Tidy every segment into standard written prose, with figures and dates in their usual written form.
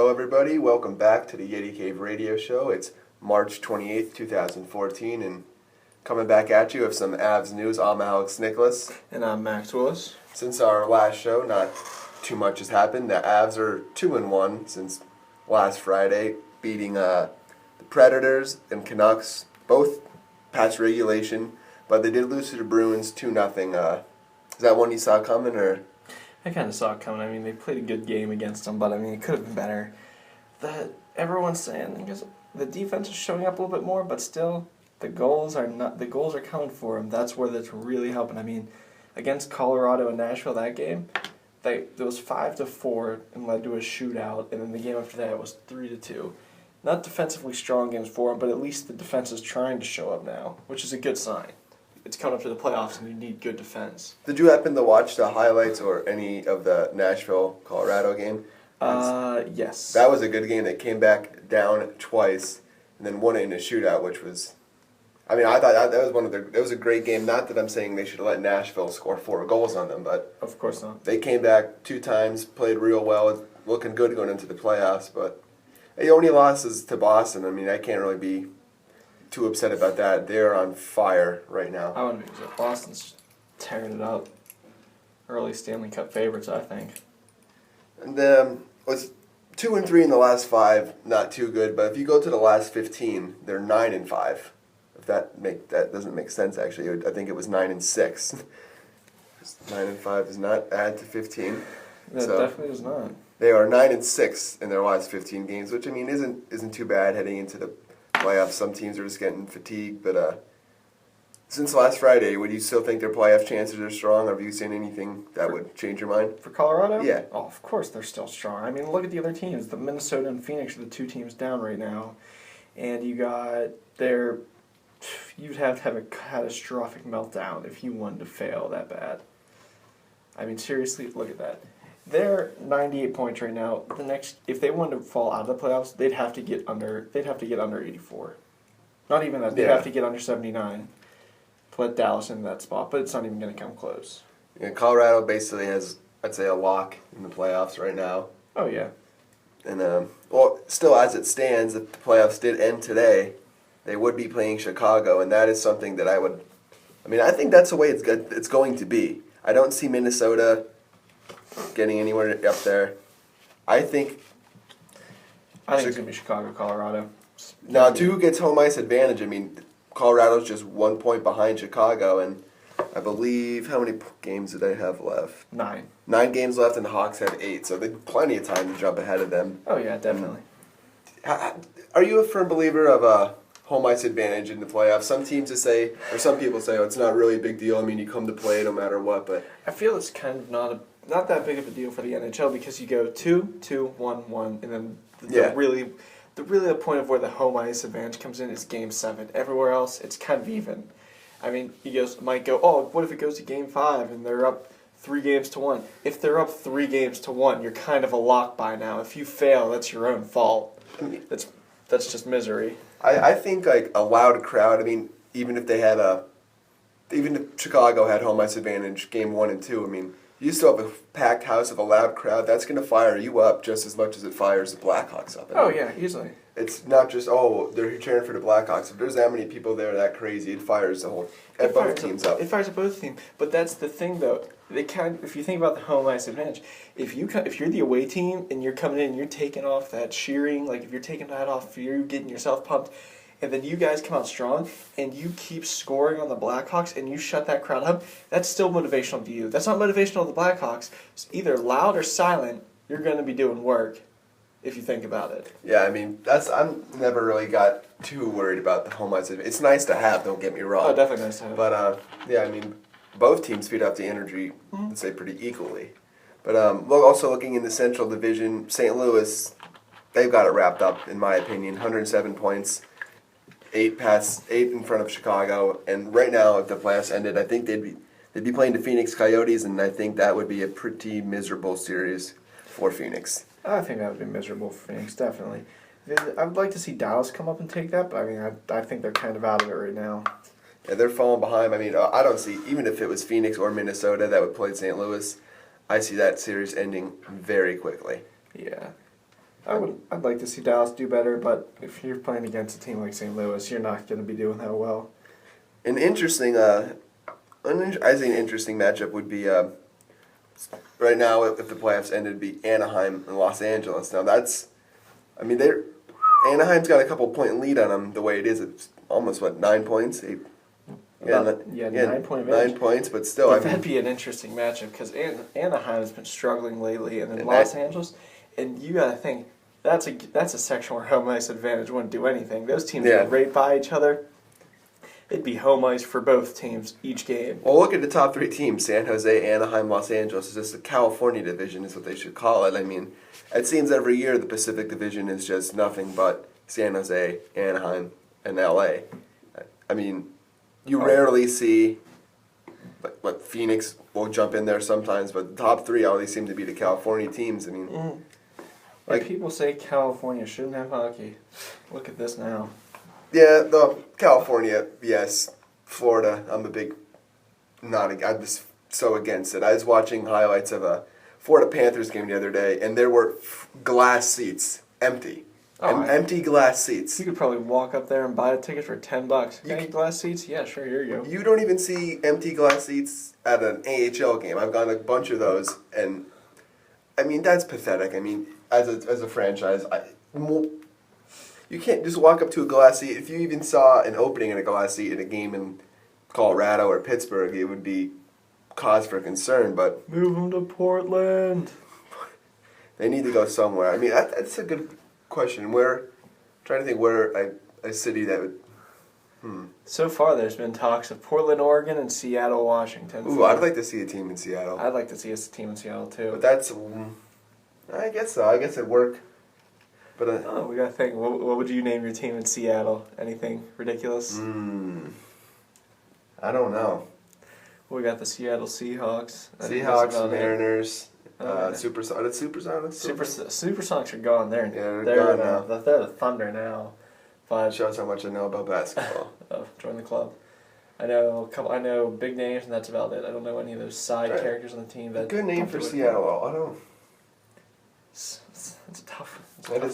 Hello, everybody. Welcome back to the Yeti Cave Radio Show. It's March 28th, 2014, and coming back at you with some Avs news. I'm Alex Nicholas. And I'm Max Willis. Since our last show, not too much has happened. The Avs are 2-1 since last Friday, beating the Predators and Canucks, both past regulation, but they did lose to the Bruins 2-0. Is that one you saw coming, or...? I kind of saw it coming. I mean, they played a good game against them, but I mean, it could have been better. Everyone's saying because the defense is showing up a little bit more, but still, the goals are coming for them. That's where that's really helping. I mean, against Colorado and Nashville, that game, it was 5-4 and led to a shootout, and then the game after that it was 3-2. Not defensively strong games for them, but at least the defense is trying to show up now, which is a good sign. It's coming up to the playoffs, and you need good defense. Did you happen to watch the highlights or any of the Nashville-Colorado game? Yes. That was a good game. They came back down twice and then won it in a shootout, which was... I mean, I thought that was it was a great game. Not that I'm saying they should have let Nashville score 4 goals on them, but... Of course not. They came back 2 times, played real well, looking good going into the playoffs, but the only loss is to Boston. I mean, I can't really be too upset about that. They're on fire right now. I wouldn't be upset. Boston's tearing it up. Early Stanley Cup favorites, I think. And was 2-3 in the last 5, not too good. But if you go to the last 15, they're 9-5. If that doesn't make sense, actually, I think it was 9-6. 9-5 does not add to 15. That definitely does not. They are 9-6 in their last 15 games, which I mean isn't too bad heading into the playoffs. Some teams are just getting fatigued, but since last Friday, would you still think their playoff chances are strong? Have you seen anything that would change your mind? For Colorado? Yeah. Oh, of course they're still strong. I mean, look at the other teams. The Minnesota and Phoenix are the 2 teams down right now. And you'd have to have a catastrophic meltdown if you wanted to fail that bad. I mean, seriously, look at that. They're 98 points right now. If they wanted to fall out of the playoffs, they'd have to get under 84. Not even that. They'd have to get under 79 to let Dallas in that spot, but it's not even going to come close. Yeah, Colorado basically has, I'd say, a lock in the playoffs right now. Oh, yeah. And, still as it stands, if the playoffs did end today, they would be playing Chicago, and that is something that I think that's the way it's going to be. I don't see Minnesota getting anywhere up there. I think it's going to be Chicago, Colorado. Now, to who gets home ice advantage? I mean, Colorado's just 1 point behind Chicago, and I believe, how many games do they have left? 9. 9 games left, and the Hawks have 8, so they have plenty of time to jump ahead of them. Oh, yeah, definitely. Are you a firm believer of a home ice advantage in the playoffs? Some people say, oh, it's not really a big deal. I mean, you come to play no matter what, but... I feel it's kind of not that big of a deal for the NHL because you go 2-2-1-1, and then the point of where the home ice advantage comes in is Game 7. Everywhere else, it's kind of even. I mean, might go, oh, what if it goes to Game 5 and they're up 3-1? If they're up 3-1, you're kind of a lock by now. If you fail, that's your own fault. I mean, that's just misery. I think like a loud crowd. I mean, even if Chicago had home ice advantage Game 1 and 2, I mean, you still have a packed house of a loud crowd. That's going to fire you up just as much as it fires the Blackhawks up. Oh, yeah, easily. It's not just, they're cheering for the Blackhawks. If there's that many people there that crazy, it fires both teams up. It fires both teams. But that's the thing, though. If you think about the home ice advantage, if you're the away team and you're coming in and you're taking off that shearing, like if you're taking that off, you're getting yourself pumped, and then you guys come out strong, and you keep scoring on the Blackhawks, and you shut that crowd up, that's still motivational to you. That's not motivational to the Blackhawks. It's either loud or silent, you're going to be doing work, if you think about it. Yeah, I mean, I'm never really got too worried about the home ice. It's nice to have, don't get me wrong. Oh, definitely nice to have. But, I mean, both teams feed off the energy, I'd say, pretty equally. But also looking in the Central Division, St. Louis, they've got it wrapped up, in my opinion. 107 points. 8 in front of Chicago, and right now, if the playoffs ended, I think they'd be playing the Phoenix Coyotes, and I think that would be a pretty miserable series for Phoenix. I think that would be miserable for Phoenix, definitely. I would like to see Dallas come up and take that, but I mean, I think they're kind of out of it right now. Yeah, they're falling behind. I mean, I don't see, even if it was Phoenix or Minnesota that would play St. Louis, I see that series ending very quickly. Yeah. I'd like to see Dallas do better, but if you're playing against a team like St. Louis, you're not going to be doing that well. An interesting, I think an interesting matchup would be right now if the playoffs ended, it'd be Anaheim and Los Angeles. Now they're Anaheim's got a couple point lead on them the way it is. It's almost 9 points. 9 point 9 points, but still, But that'd be an interesting matchup because Anaheim has been struggling lately, and then Los Angeles, and you got to think that's a section where home ice advantage wouldn't do anything. Those teams are right by each other. It'd be home ice for both teams each game. Well, look at the top three teams: San Jose, Anaheim, Los Angeles. It's just the California division is what they should call it. I mean, it seems every year the Pacific Division is just nothing but San Jose, Anaheim, and LA. I mean, you rarely see, like Phoenix will jump in there sometimes, but the top three always seem to be the California teams. I mean, like people say California shouldn't have hockey. Look at this now. Yeah, no, California, yes. Florida, I'm I'm just so against it. I was watching highlights of a Florida Panthers game the other day, and there were glass seats, empty. Empty glass seats. You could probably walk up there and buy a ticket for $10. Any glass seats? Yeah, sure, here you go. You don't even see empty glass seats at an AHL game. I've gone to a bunch of those, and I mean, that's pathetic. I mean, as a franchise, you can't just walk up to a glass seat. If you even saw an opening in a glass seat in a game in Colorado or Pittsburgh, it would be cause for concern. But move them to Portland. They need to go somewhere. I mean, that's a good question. Trying to think where a city that would. So far, there's been talks of Portland, Oregon, and Seattle, Washington. Ooh, I'd like to see a team in Seattle. I'd like to see a team in Seattle too. But that's, I guess so. I guess it'd work. But we gotta think. What would you name your team in Seattle? Anything ridiculous? I don't know. We got the Seattle Seahawks. Seahawks, Mariners, Supersonics. Supersonics are gone. They're gone now. They're the Thunder now. But shows how much I know about basketball. Join the club. I know big names, and that's about it. I don't know any of those side characters on the team. Good name for Seattle. I don't. It's a tough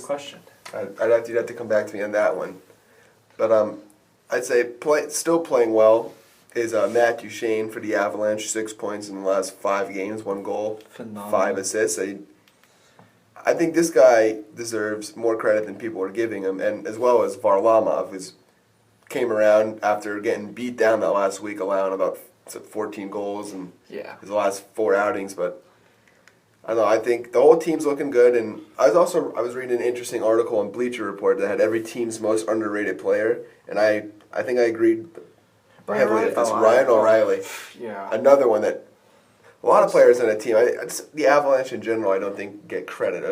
question. You'd have to come back to me on that one. But I'd say still playing well is Matt Duchene for the Avalanche. 6 points in the last 5 games, 1 goal, Phenomenal. 5 assists. I think this guy deserves more credit than people are giving him, and as well as Varlamov, who came around after getting beat down that last week, allowing about 14 goals in his last 4 outings. But I don't know. I think the whole team's looking good, and I was reading an interesting article on Bleacher Report that had every team's most underrated player, and I think I agreed heavily with this. Ryan O'Reilly. Yeah. Another one that a lot of players on a team. The Avalanche in general, I don't think get credit.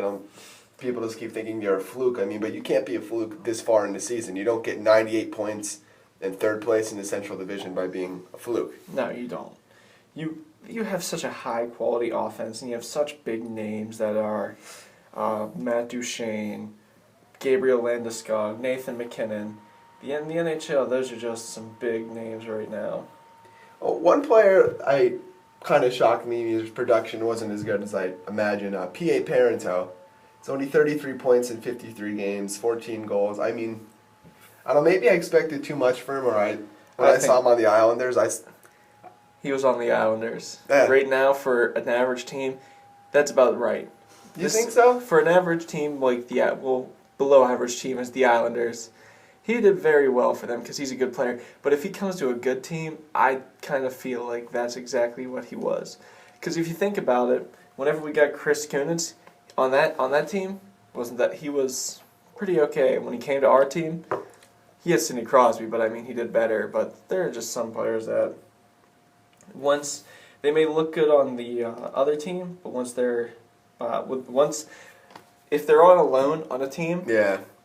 People just keep thinking you're a fluke. I mean, but you can't be a fluke this far in the season. You don't get 98 points and 3rd place in the Central Division by being a fluke. No, you don't. You have such a high quality offense, and you have such big names that are Matt Duchene, Gabriel Landeskog, Nathan McKinnon. In the NHL, those are just some big names right now. Oh, one player kind of shocked me. His production wasn't as good as I imagined. P.A. Parento. It's only 33 points in 53 games, 14 goals. I mean, I don't know, maybe I expected too much from him, or when I saw him on the Islanders, He was on the Islanders. Yeah. Right now, for an average team, that's about right. You think so? For an average team like below average team is the Islanders, he did very well for them because he's a good player. But if he comes to a good team, I kind of feel like that's exactly what he was. Because if you think about it, whenever we got Chris Kunitz on that team, he was pretty okay. When he came to our team, he had Sidney Crosby, but I mean he did better. But there are just some players that once they may look good on the other team, but once if they're on a loan on a team,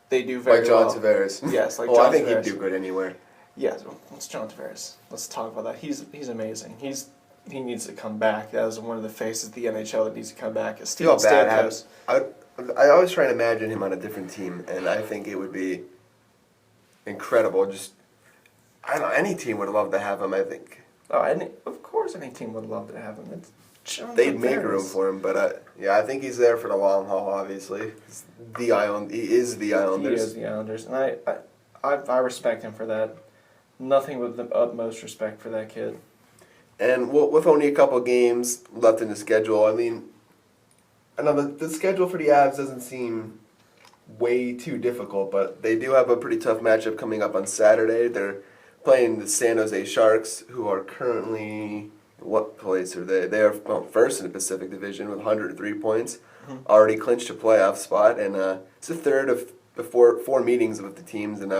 they do very well. Like John Tavares. Yes, like John Tavares. I think he'd do good anywhere. Yes, it's John Tavares. Let's talk about that. He's amazing. He needs to come back. That was one of the faces of the NHL that needs to come back. Steven Stamkos. I always try to imagine him on a different team, and I think it would be incredible. I don't know, any team would love to have him, I think. Of course any team would love to have him. they'd make room for him. But yeah, I think he's there for the long haul. Obviously, he is the Islanders. He is the Islanders, and I respect him for that. Nothing but the utmost respect for that kid. And with only a couple games left in the schedule, I mean, I know the schedule for the Avs doesn't seem way too difficult, but they do have a pretty tough matchup coming up on Saturday. They're playing the San Jose Sharks, who are currently, what place are they? They are first in the Pacific Division with 103 points, already clinched a playoff spot, and it's the third of the four meetings with the teams, and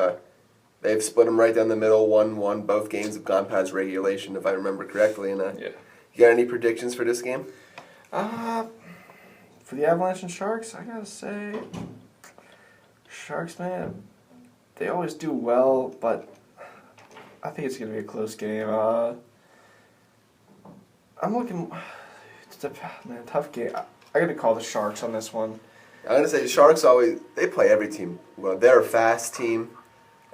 they've split them right down the middle, 1-1. Both games have gone past regulation, if I remember correctly. And Yeah. you got any predictions for this game? For the Avalanche and Sharks, I gotta say, Sharks, man, they always do well, but I think it's gonna be a close game. I'm looking. It's a tough game. I gotta call the Sharks on this one. I'm gonna say the Sharks they play every team well. They're a fast team,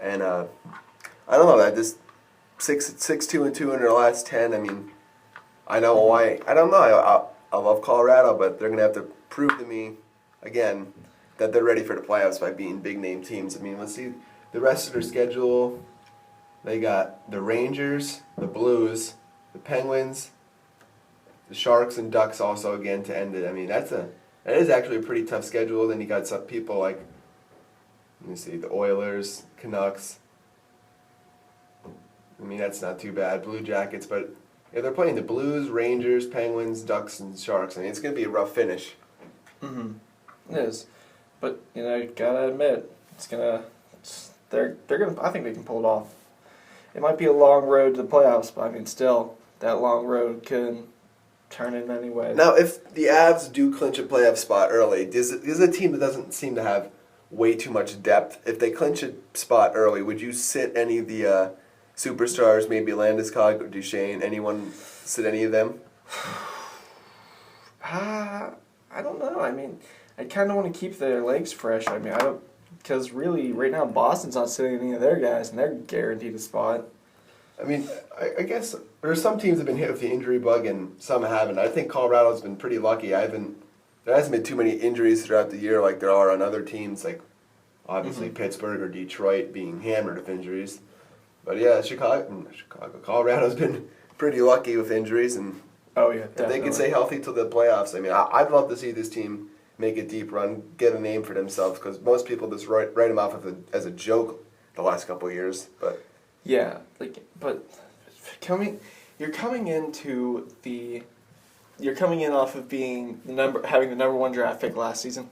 and I don't know that this 6-2-2 in their last 10. I mean, I know why. I don't know. I love Colorado, but they're gonna have to prove to me again that they're ready for the playoffs by beating big name teams. I mean, let's see the rest of their schedule. They got the Rangers, the Blues, the Penguins, the Sharks and Ducks also again to end it. I mean, that is actually a pretty tough schedule. Then you got some people like, let me see, the Oilers, Canucks. I mean, that's not too bad. Blue Jackets, but yeah, they're playing the Blues, Rangers, Penguins, Ducks, and Sharks. I mean, it's going to be a rough finish. Mm-hmm. It is, but you gotta admit, they're gonna. I think they can pull it off. It might be a long road to the playoffs, but I mean, still, that long road can turn in any way. Now, if the Avs do clinch a playoff spot early, this is a team that doesn't seem to have way too much depth. If they clinch a spot early, would you sit any of the superstars, maybe Landeskog or Duchesne, anyone, sit any of them? I don't know. I mean, I kind of want to keep their legs fresh. I mean, I don't, because really, right now, Boston's not sitting any of their guys, and they're guaranteed a spot. I mean, I guess there's some teams that have been hit with the injury bug and some haven't. I think Colorado's been pretty lucky. There hasn't been too many injuries throughout the year like there are on other teams, like obviously Pittsburgh or Detroit being hammered with injuries. But yeah, Colorado's been pretty lucky with injuries, and oh yeah, if definitely. they can stay healthy till the playoffs, I mean, I'd love to see this team make a deep run, get a name for themselves, because most people just write them off as a joke the last couple of years. But yeah, but you're coming in off of being having the number one draft pick last season.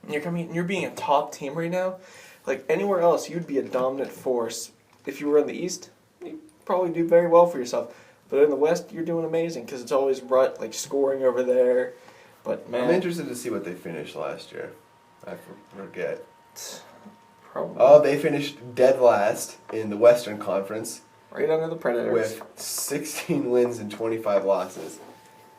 You're being a top team right now. Like anywhere else, you'd be a dominant force. If you were in the East, you'd probably do very well for yourself. But in the West, you're doing amazing because it's always scoring over there. But man, I'm interested to see what they finished last year. I forget. Probably. Oh, they finished dead last in the Western Conference. Right under the Predators. With 16 wins and 25 losses.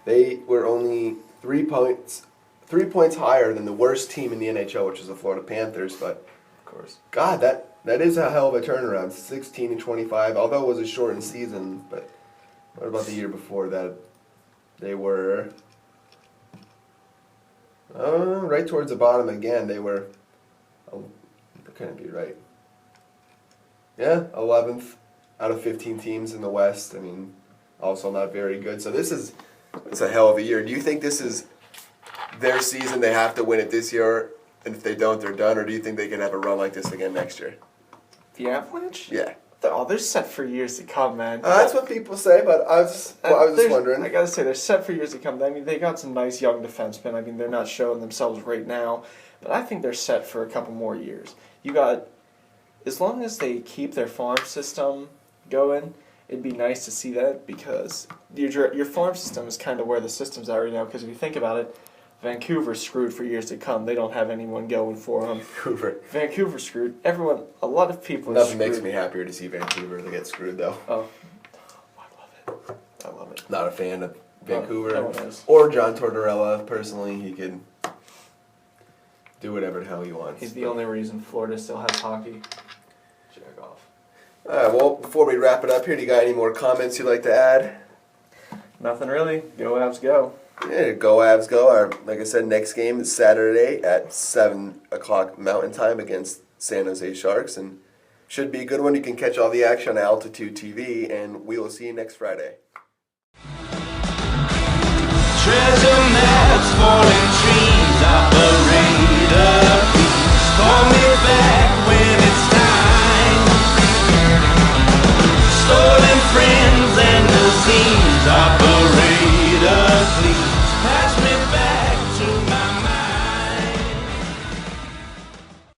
They were only 3 points higher than the worst team in the NHL, which is the Florida Panthers. But of course, God, that is a hell of a turnaround. 16 and 25, although it was a shortened season. But what about the year before that? They were right towards the bottom again. They were, that couldn't be right. Yeah, 11th out of 15 teams in the West. I mean, also not very good. So it's a hell of a year. Do you think this is their season? They have to win it this year, and if they don't, they're done? Or do you think they can have a run like this again next year? the Avalanche? Yeah. They're set for years to come, man. That's what people say, but I was just wondering. I gotta say, they're set for years to come. I mean, they got some nice young defensemen. I mean, they're not showing themselves right now, but I think they're set for a couple more years. As long as they keep their farm system going, it'd be nice to see that because your farm system is kind of where the system's at right now. Because if you think about it, Vancouver's screwed for years to come. They don't have anyone going for them. Vancouver's screwed. A lot of people are Nothing screwed. makes me happier to see Vancouver to get screwed, though. Oh, I love it. Not a fan of Vancouver. No one is. Or John Tortorella. Personally, he can do whatever the hell he wants. He's the only reason Florida still has hockey. Jack off. All right, well, before we wrap it up here, do you got any more comments you'd like to add? Nothing really. Go Avs, go. Yeah, go Avs, go. Our, like I said, next game is Saturday at 7 o'clock Mountain Time against San Jose Sharks, and should be a good one. You can catch all the action on Altitude TV, and we will see you next Friday. Treasure maps, falling trees, operator.